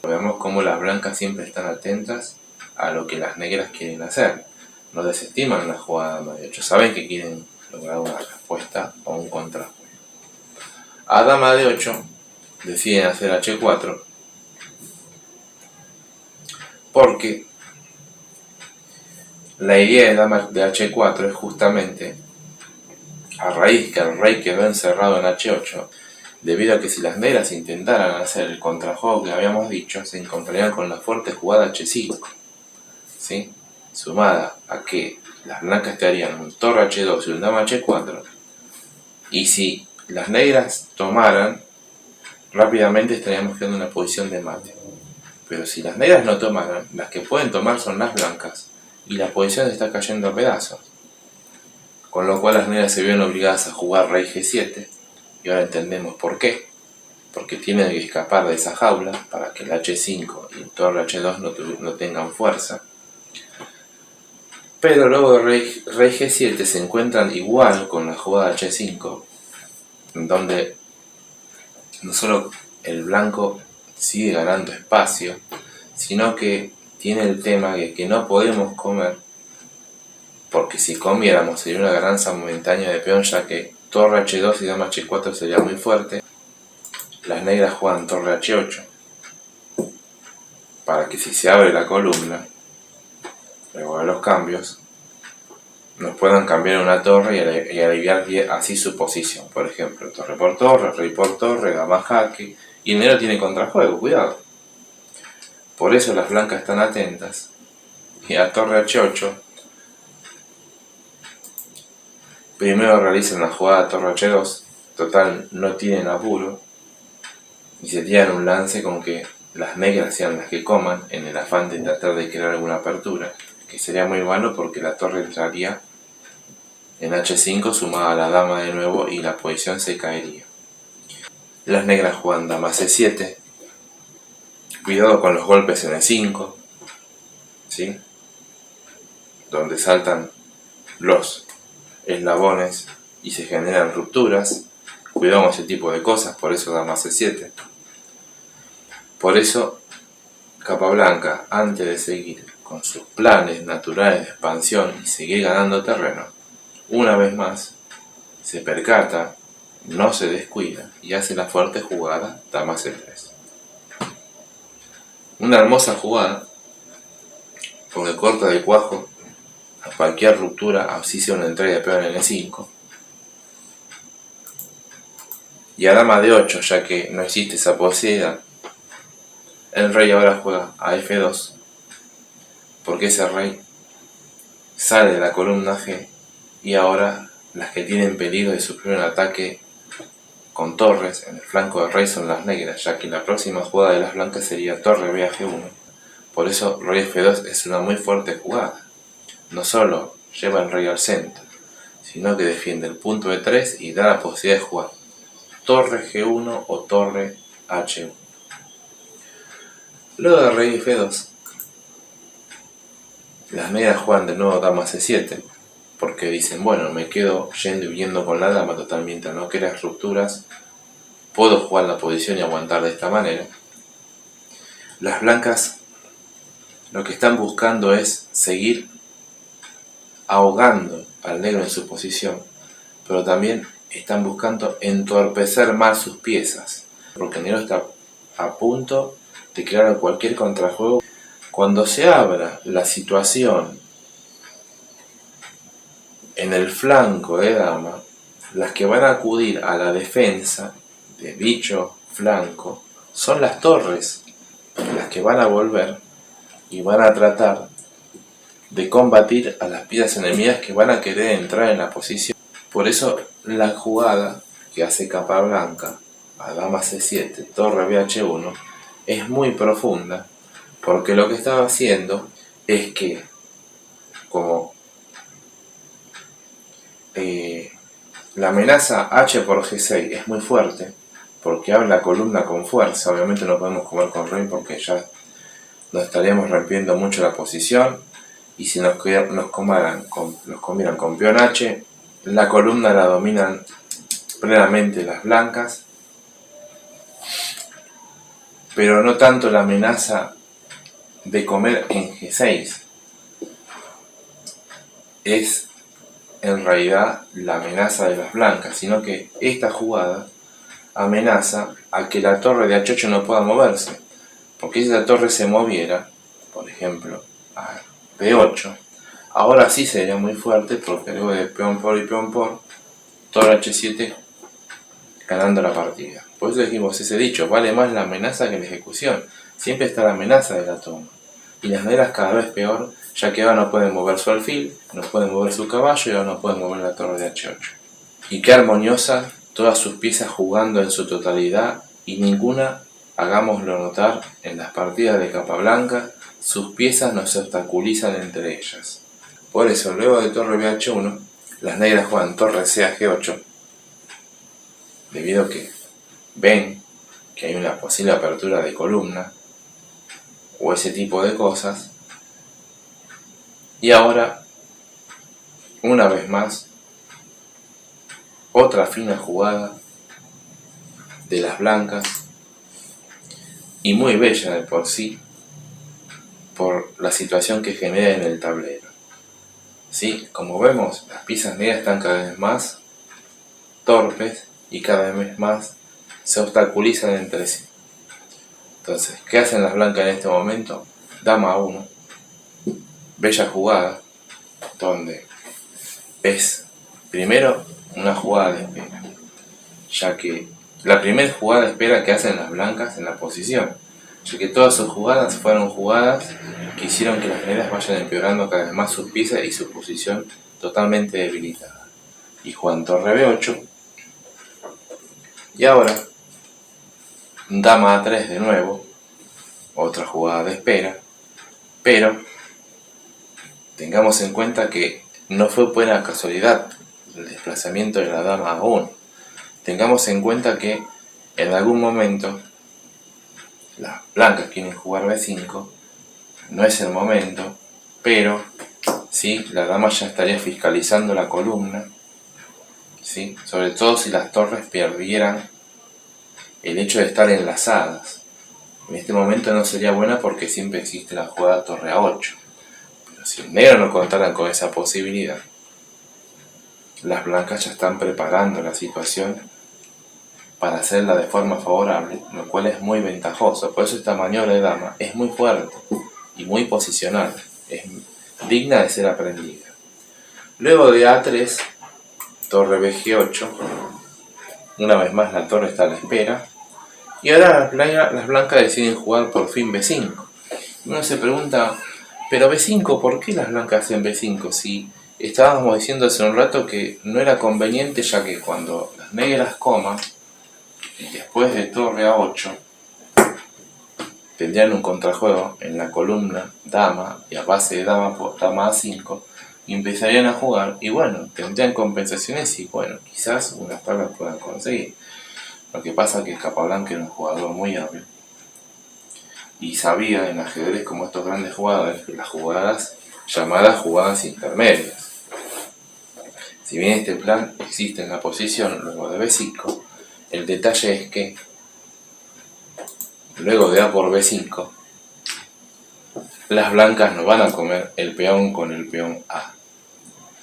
Speaker 1: Vemos cómo las blancas siempre están atentas a lo que las negras quieren hacer. No desestiman la jugada dama de 8, saben que quieren lograr una respuesta o un contrajuego. A dama de 8 deciden hacer H4 porque la idea de dama de H4 es justamente, a raíz que el rey quedó encerrado en H8, debido a que si las negras intentaran hacer el contrajuego que habíamos dicho, se encontrarían con la fuerte jugada H5, ¿sí? Sumada a que las blancas te harían un torre H2 y un dama H4, y si las negras tomaran, rápidamente estaríamos quedando en una posición de mate. Pero si las negras no tomaran, las que pueden tomar son las blancas, y la posición está cayendo a pedazos. Con lo cual las negras se ven obligadas a jugar rey G7, y ahora entendemos por qué. Porque tienen que escapar de esa jaula para que el H5 y el torre H2 no tengan fuerza. Pero luego de rey G7 se encuentran igual con la jugada H5, donde no solo el blanco sigue ganando espacio, sino que tiene el tema de que no podemos comer, porque si comiéramos sería una ganancia momentánea de peón, ya que torre H2 y dama H4 sería muy fuerte. Las negras juegan torre H8, para que si se abre la columna, luego de los cambios, nos puedan cambiar una torre y aliviar así su posición. Por ejemplo, torre por torre, rey por torre, dama jaque, y el negro tiene contrajuego, cuidado. Por eso las blancas están atentas, y a torre H8 primero realizan la jugada torre H2, total no tienen apuro, y se tiran un lance con que las negras sean las que coman, en el afán de tratar de crear alguna apertura, que sería muy malo porque la torre entraría en H5 sumada a la dama de nuevo y la posición se caería. Las negras juegan dama C7, cuidado con los golpes en E5, ¿sí? Donde saltan los eslabones y se generan rupturas. Cuidado con ese tipo de cosas, por eso dama C7. Por eso Capablanca, antes de seguir con sus planes naturales de expansión y seguir ganando terreno, una vez más se percata, no se descuida y hace la fuerte jugada dama C3. Una hermosa jugada porque corta de cuajo a cualquier ruptura, así sea una entrega de peón en E5. Y a dama de 8, ya que no existe esa posibilidad, el rey ahora juega a F2, porque ese rey sale de la columna G y ahora las que tienen peligro de sufrir un ataque con torres en el flanco del rey son las negras, ya que la próxima jugada de las blancas sería torre B a G1. Por eso rey F2 es una muy fuerte jugada. No solo lleva el rey al centro, sino que defiende el punto E3 y da la posibilidad de jugar torre G1 o torre H1. Luego de rey F2, las negras juegan de nuevo dama C7, porque dicen, bueno, me quedo yendo y huyendo con la dama totalmente, no creas rupturas, puedo jugar la posición y aguantar de esta manera. Las blancas lo que están buscando es seguir ahogando al negro en su posición, pero también están buscando entorpecer más sus piezas, porque el negro está a punto de crear cualquier contrajuego. Cuando se abra la situación en el flanco de dama, las que van a acudir a la defensa de dicho flanco son las torres, las que van a volver y van a tratar de combatir a las piezas enemigas que van a querer entrar en la posición. Por eso la jugada que hace Capablanca a dama C7, torre BH1, es muy profunda, porque lo que estaba haciendo es que, como la amenaza H por G6 es muy fuerte, porque abre la columna con fuerza, obviamente no podemos comer con rey porque ya nos estaríamos rompiendo mucho la posición, y si nos comieran con peón H, la columna la dominan plenamente las blancas, pero no tanto la amenaza de comer en G6, es en realidad la amenaza de las blancas, sino que esta jugada amenaza a que la torre de H8 no pueda moverse, porque si la torre se moviera, por ejemplo, a B8, ahora sí sería muy fuerte, porque luego de peón por y peón por, torre H7 ganando la partida. Por eso dijimos ese dicho, vale más la amenaza que la ejecución. Siempre está la amenaza de la toma. Y las negras cada vez peor, ya que ahora no pueden mover su alfil, no pueden mover su caballo y ahora no pueden mover la torre de H8. Y qué armoniosa, todas sus piezas jugando en su totalidad y ninguna, hagámoslo notar, en las partidas de Capablanca, sus piezas no se obstaculizan entre ellas. Por eso, luego de torre BH1, las negras juegan torre C a G8, debido a que ven que hay una posible apertura de columna o ese tipo de cosas, Y ahora, una vez más, otra fina jugada de las blancas, y muy bella de por sí, por la situación que genera en el tablero. ¿Sí? Como vemos, las piezas negras están cada vez más torpes y cada vez más se obstaculizan entre sí. Entonces, ¿qué hacen las blancas en este momento? Dama 1, bella jugada, donde es primero una jugada de espera, ya que la primera jugada de espera que hacen las blancas en la posición, ya que todas sus jugadas fueron jugadas que hicieron que las negras vayan empeorando cada vez más sus piezas y su posición totalmente debilitada. Y juegan torre B8, y ahora dama A3 de nuevo, otra jugada de espera, pero tengamos en cuenta que no fue buena casualidad el desplazamiento de la dama A1. Tengamos en cuenta que en algún momento las blancas quieren jugar B5, no es el momento, pero ¿sí? La dama ya estaría fiscalizando la columna, ¿sí? Sobre todo si las torres perdieran el hecho de estar enlazadas. En este momento no sería buena porque siempre existe la jugada torre A8, pero si el negro no contaran con esa posibilidad, las blancas ya están preparando la situación para hacerla de forma favorable, lo cual es muy ventajoso. Por eso esta maniobra de dama es muy fuerte y muy posicional, es digna de ser aprendida. Luego de A3, torre BG8, una vez más la torre está a la espera, y ahora las blancas deciden jugar por fin B5. Uno se pregunta, pero B5, ¿por qué las blancas hacen B5? Si estábamos diciendo hace un rato que no era conveniente, ya que cuando las negras coman, después de torre A8, tendrían un contrajuego en la columna dama y a base de dama por dama A5 y empezarían a jugar y bueno, tendrían compensaciones y bueno, quizás unas tablas puedan conseguir. Lo que pasa es que Capablanca era un jugador muy hábil y sabía en ajedrez como estos grandes jugadores las jugadas llamadas jugadas intermedias. Si bien este plan existe en la posición luego de B5, el detalle es que luego de A por B5, las blancas no van a comer el peón con el peón A.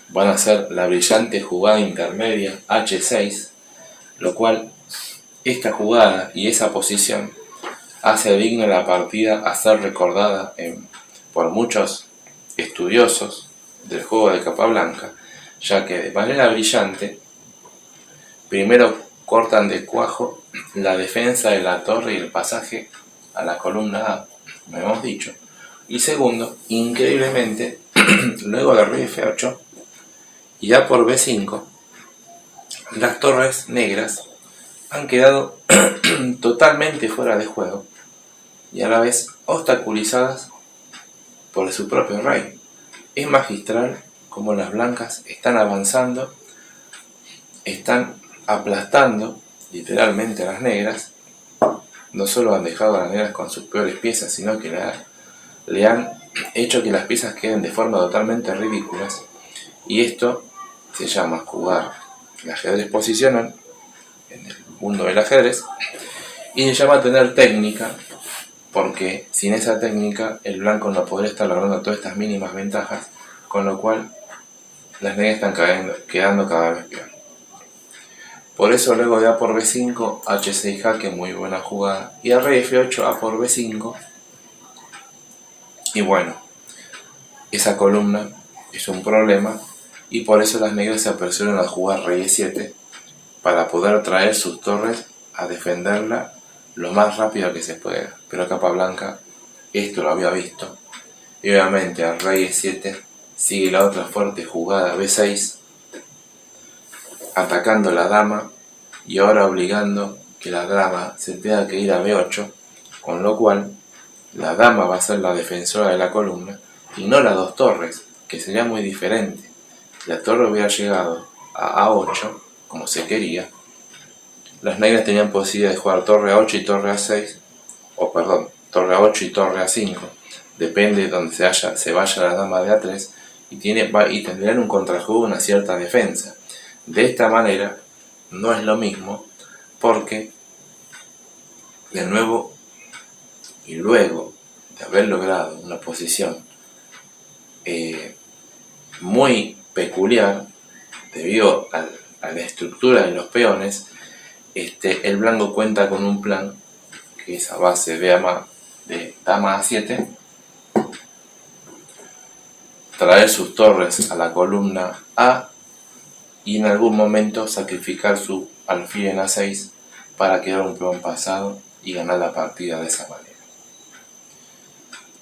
Speaker 1: Van a hacer la brillante jugada intermedia H6, lo cual esta jugada y esa posición hace digna la partida a ser recordada por muchos estudiosos del juego de Capablanca, ya que de manera brillante primero cortan de cuajo la defensa de la torre y el pasaje a la columna A, como hemos dicho, y segundo, increíblemente, luego de rey F8 y ya por B5, las torres negras han quedado totalmente fuera de juego y a la vez obstaculizadas por su propio rey. Es magistral como las blancas están avanzando, están aplastando literalmente a las negras. No solo han dejado a las negras con sus peores piezas, sino que le han hecho que las piezas queden de forma totalmente ridículas. Y esto se llama jugar el ajedrez posicional en el mundo del ajedrez y se llama tener técnica, porque sin esa técnica el blanco no podría estar logrando todas estas mínimas ventajas, con lo cual las negras están quedando cada vez peor. Por eso luego de A por B5, H6 jaque, muy buena jugada, y a rey F8, A por B5, y bueno, esa columna es un problema, y por eso las negras se apresuran a jugar rey E7, para poder traer sus torres a defenderla lo más rápido que se pueda. Pero Capablanca esto lo había visto, y obviamente al rey E7 sigue la otra fuerte jugada B6, atacando la dama y ahora obligando que la dama se tenga que ir a B8, con lo cual la dama va a ser la defensora de la columna y no las dos torres, que sería muy diferente. La torre hubiera llegado a A8 como se quería, las negras tenían posibilidad de jugar torre A8 y torre A6, o perdón, torre A8 y torre A5, depende de donde se vaya la dama de A3, y tendrían un contrajuego, una cierta defensa. De esta manera no es lo mismo, porque de nuevo y luego de haber logrado una posición muy peculiar debido a la estructura de los peones, el blanco cuenta con un plan que es a base de dama a7, traer sus torres a la columna A y en algún momento sacrificar su alfil en a6 para quedar un peón pasado y ganar la partida de esa manera.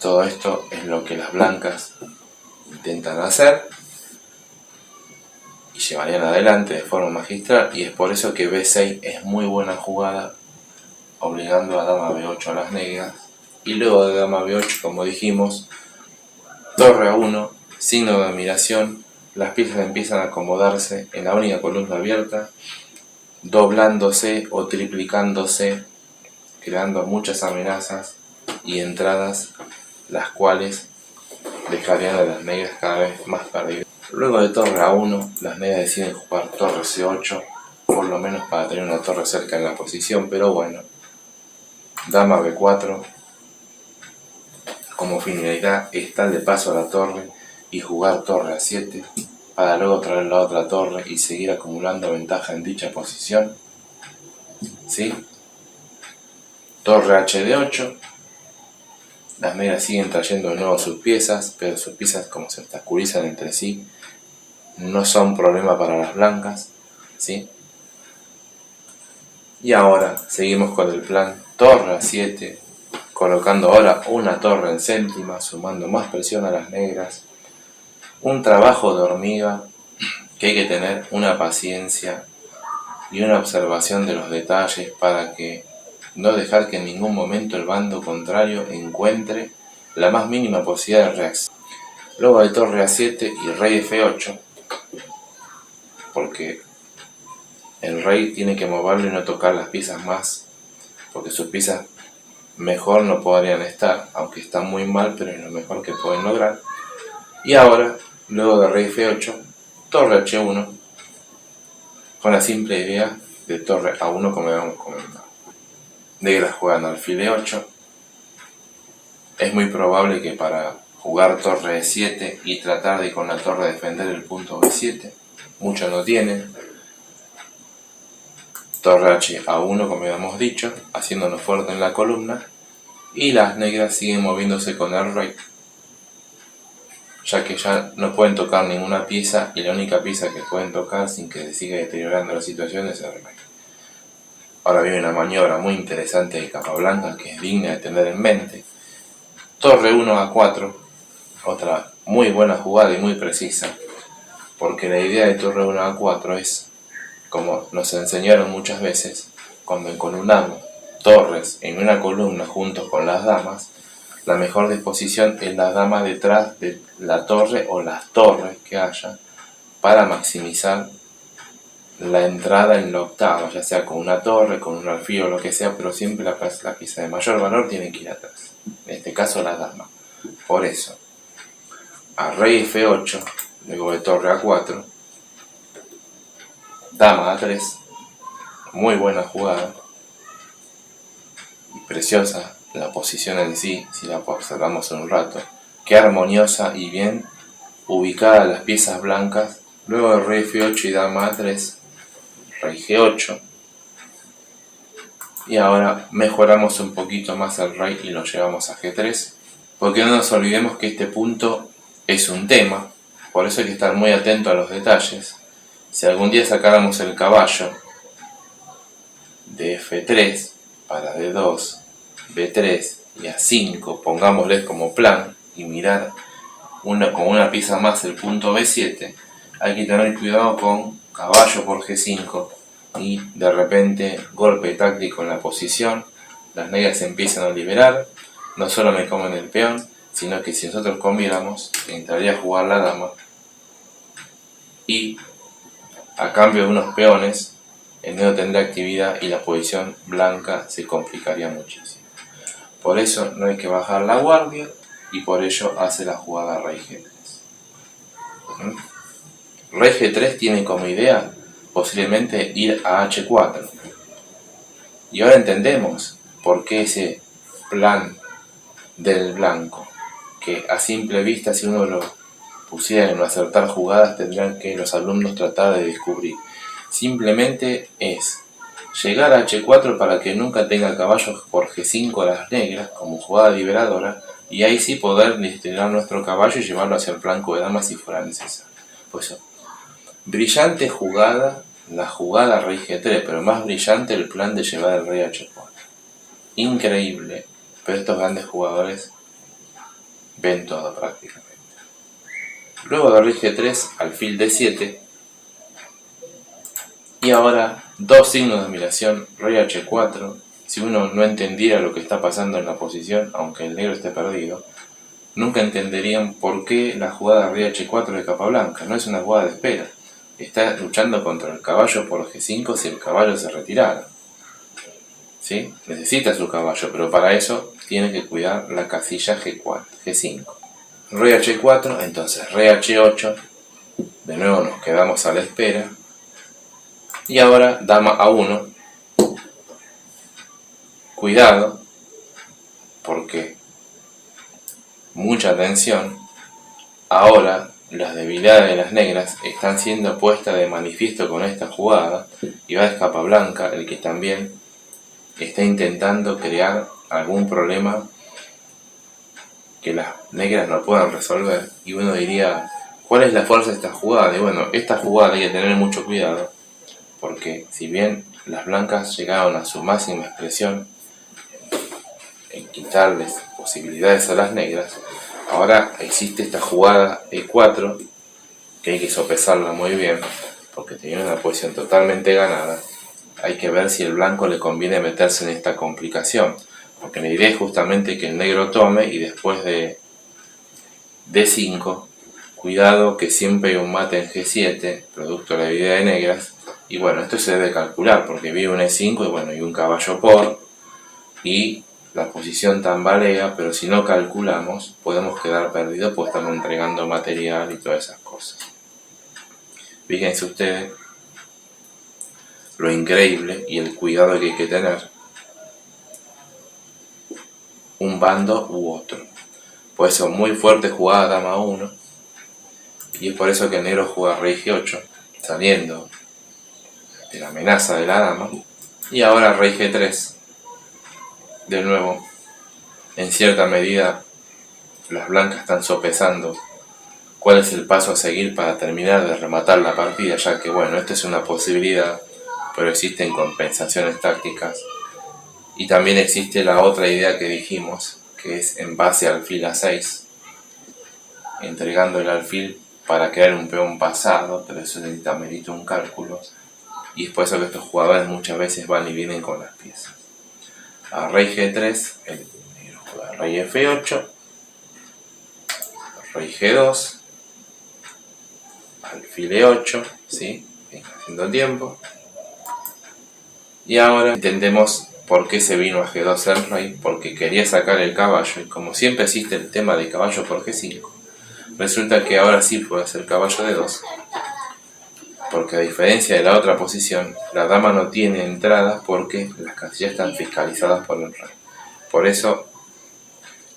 Speaker 1: Todo esto es lo que las blancas intentan hacer y llevarían adelante de forma magistral, y es por eso que b6 es muy buena jugada, obligando a dama b8 a las negras, y luego de dama b8, como dijimos, torre a1, signo de admiración, las piezas empiezan a acomodarse en la única columna abierta, doblándose o triplicándose, creando muchas amenazas y entradas, las cuales dejarían a las negras cada vez más perdidas. Luego de torre a1, las negras deciden jugar torre c8, por lo menos para tener una torre cerca en la posición, pero bueno, dama b4, como finalidad es darle paso a la torre y jugar torre a7, para luego traer la otra torre y seguir acumulando ventaja en dicha posición, ¿sí? Torre hd8, las negras siguen trayendo de nuevo sus piezas, pero sus piezas, como se obstaculizan entre sí, no son problema para las blancas, ¿sí? Y ahora seguimos con el plan torre a7, colocando ahora una torre en céntima, sumando más presión a las negras. Un trabajo de hormiga que hay que tener una paciencia y una observación de los detalles para que no dejar que en ningún momento el bando contrario encuentre la más mínima posibilidad de reacción. Luego de torre a7 y rey f8, porque el rey tiene que moverlo y no tocar las piezas más, porque sus piezas mejor no podrían estar, aunque están muy mal, pero es lo mejor que pueden lograr. Y ahora, luego de rey f8, torre h1, con la simple idea de torre a1, como habíamos comentado. Negras juegan alfil e8. Es muy probable que para jugar torre e7 y tratar de con la torre defender el punto b7, muchos no tienen. Torre h a1, como habíamos dicho, haciéndonos fuerte en la columna, y las negras siguen moviéndose con el rey, ya que ya no pueden tocar ninguna pieza, y la única pieza que pueden tocar sin que se siga deteriorando la situación es el rey. Ahora viene una maniobra muy interesante de Capablanca que es digna de tener en mente. Torre 1 a 4, otra muy buena jugada y muy precisa, porque la idea de torre 1 a 4 es, como nos enseñaron muchas veces, cuando encolumnamos torres en una columna junto con las damas, la mejor disposición es la dama detrás de la torre o las torres que haya, para maximizar la entrada en la octava, ya sea con una torre, con un alfil o lo que sea, pero siempre la pieza de mayor valor tiene que ir atrás, en este caso la dama. Por eso, a rey f8, luego de torre a4, dama a3, muy buena jugada, y preciosa la posición en sí, si la observamos en un rato, qué armoniosa y bien ubicada las piezas blancas. Luego de rey f8 y dama a3, rey g8, y ahora mejoramos un poquito más el rey y lo llevamos a g3, porque no nos olvidemos que este punto es un tema, por eso hay que estar muy atento a los detalles. Si algún día sacáramos el caballo de f3 para d2, b3 y a5, pongámosle como plan, y mirar con una pieza más el punto b7, hay que tener cuidado con caballo por g5 y de repente golpe táctico en la posición, las negras se empiezan a liberar, no solo me comen el peón, sino que si nosotros comiéramos, entraría a jugar la dama y a cambio de unos peones el negro tendría actividad y la posición blanca se complicaría muchísimo. Por eso no hay que bajar la guardia y por ello hace la jugada rey g3. Rey G3 tiene como idea posiblemente ir a H4. Y ahora entendemos por qué ese plan del blanco, que a simple vista, si uno lo pusiera en acertar jugadas, tendrían que los alumnos tratar de descubrir. Simplemente es llegar a H4 para que nunca tenga caballos por G5 a las negras como jugada liberadora, y ahí sí poder destinar nuestro caballo y llevarlo hacia el flanco de dama si fuera necesario. Pues brillante jugada, la jugada rey G3, pero más brillante el plan de llevar el rey a H4. Increíble, pero estos grandes jugadores ven todo prácticamente. Luego de rey G3, alfil D7, y ahora dos signos de admiración, rey H4. Si uno no entendiera lo que está pasando en la posición, aunque el negro esté perdido, nunca entenderían por qué la jugada rey H4 de capa blanca. No es una jugada de espera, está luchando contra el caballo por G5 si el caballo se retirara. ¿Sí? Necesita su caballo, pero para eso tiene que cuidar la casilla G4, G5. Rey H4, entonces rey H8, de nuevo nos quedamos a la espera. Y ahora dama A1, cuidado, porque mucha atención, ahora las debilidades de las negras están siendo puestas de manifiesto con esta jugada, y va de capa blanca el que también está intentando crear algún problema que las negras no puedan resolver. Y uno diría, ¿cuál es la fuerza de esta jugada? Y bueno, esta jugada hay que tener mucho cuidado, porque si bien las blancas llegaron a su máxima expresión en quitarles posibilidades a las negras, ahora existe esta jugada E4 que hay que sopesarla muy bien, porque tiene una posición totalmente ganada. Hay que ver si el blanco le conviene meterse en esta complicación, porque la idea es justamente que el negro tome y después de D5, cuidado que siempre hay un mate en G7, producto de la debilidad de negras. Y bueno, esto se debe calcular, porque vi un E5 y bueno, y un caballo por, y la posición tambalea, pero si no calculamos, podemos quedar perdidos, pues estamos entregando material y todas esas cosas. Fíjense ustedes lo increíble y el cuidado que hay que tener un bando u otro. Por eso muy fuerte jugada dama 1, y es por eso que el negro juega rey G8, saliendo de la amenaza de la dama. Y ahora rey G3, de nuevo, en cierta medida las blancas están sopesando cuál es el paso a seguir para terminar de rematar la partida, ya que bueno, esta es una posibilidad, pero existen compensaciones tácticas. Y también existe la otra idea que dijimos, que es en base al alfil A6, entregando el alfil para crear un peón pasado, pero eso necesita un cálculo, y es por eso que estos jugadores muchas veces van y vienen con las piezas. A rey G3, el negro juega rey F8, rey G2, alfil E8, ¿sí? Haciendo tiempo. Y ahora entendemos por qué se vino a G2 el rey, porque quería sacar el caballo, y como siempre existe el tema de caballo por G5, resulta que ahora sí puede hacer caballo D2, porque a diferencia de la otra posición, la dama no tiene entrada porque las casillas están fiscalizadas por el rey. Por eso,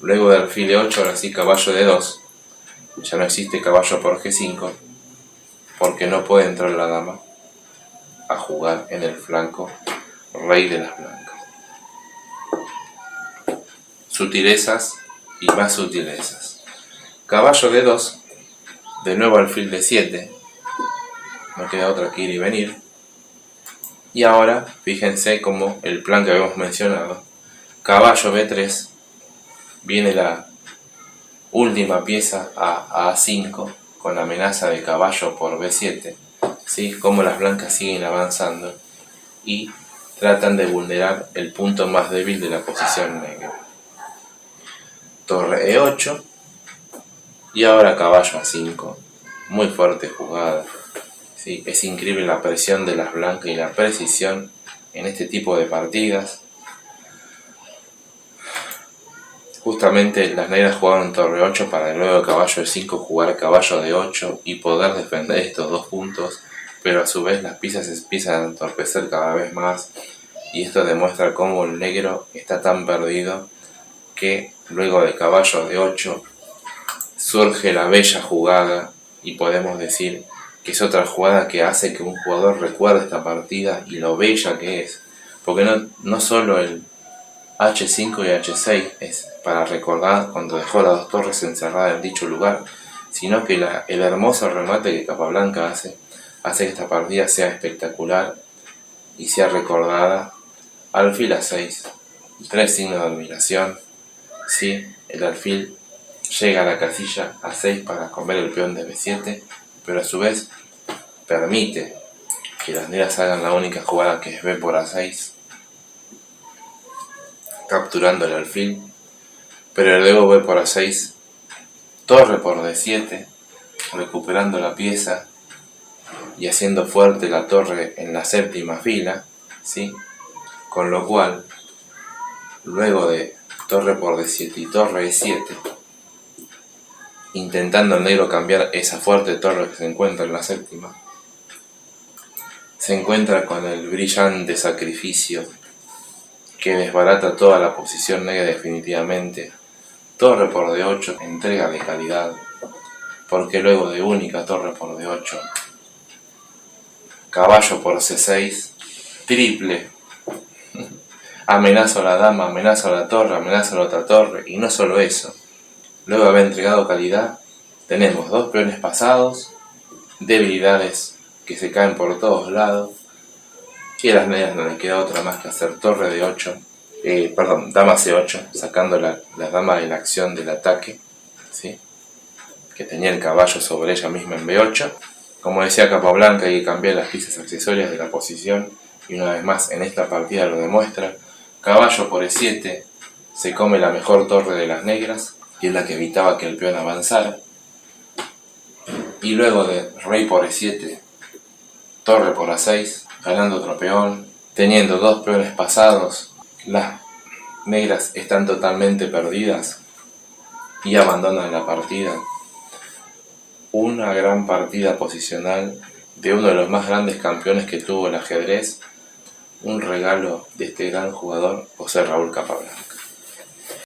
Speaker 1: luego de alfil E8, ahora sí caballo D2, ya no existe caballo por G5, porque no puede entrar la dama a jugar en el flanco rey de las blancas. Sutilezas y más sutilezas. Caballo D2, de nuevo alfil D7, no queda otra que ir y venir. Y ahora, fíjense como el plan que habíamos mencionado, caballo B3, viene la última pieza a A5, con la amenaza de caballo por B7, ¿sí? Como las blancas siguen avanzando y tratan de vulnerar el punto más débil de la posición negra. Torre E8, y ahora caballo A5, muy fuerte jugada. Sí, es increíble la presión de las blancas y la precisión en este tipo de partidas. Justamente las negras jugaron torre 8 para luego caballo de 5 jugar caballo de 8 y poder defender estos 2 puntos, pero a su vez las piezas se empiezan a entorpecer cada vez más, y esto demuestra cómo el negro está tan perdido que luego de caballo de 8 surge la bella jugada, y podemos decir que es otra jugada que hace que un jugador recuerde esta partida y lo bella que es, porque no solo el H5 y H6 es para recordar cuando dejó las 2 torres encerradas en dicho lugar, sino que el hermoso remate que Capablanca hace que esta partida sea espectacular y sea recordada. Alfil A6, 3 signos de admiración, ¿sí? El alfil llega a la casilla A6 para comer el peón de B7, pero a su vez permite que las negras hagan la única jugada, que es B por A6, capturando el alfil, pero luego B por A6, torre por D7, recuperando la pieza y haciendo fuerte la torre en la séptima fila, ¿sí? Con lo cual, luego de torre por D7 y torre E7, intentando el negro cambiar esa fuerte torre que se encuentra en la séptima, se encuentra con el brillante sacrificio que desbarata toda la posición negra definitivamente. Torre por D8, entrega de calidad, porque luego de única torre por D8, caballo por C6, triple, amenazo a la dama, amenazo a la torre, amenazo a la otra torre, y no solo eso, luego de haber entregado calidad, tenemos 2 peones pasados, debilidades que se caen por todos lados, y a las negras no le queda otra más que hacer torre de 8, dama C8, sacando la dama de la acción del ataque, ¿sí? Que tenía el caballo sobre ella misma en B8. Como decía Capablanca, hay que cambiar las piezas accesorias de la posición, y una vez más en esta partida lo demuestra. Caballo por E7, se come la mejor torre de las negras, y es la que evitaba que el peón avanzara. Y luego de rey por E7, torre por A6, ganando otro peón, teniendo 2 peones pasados, las negras están totalmente perdidas y abandonan la partida. Una gran partida posicional de uno de los más grandes campeones que tuvo el ajedrez, un regalo de este gran jugador, José Raúl Capablanca.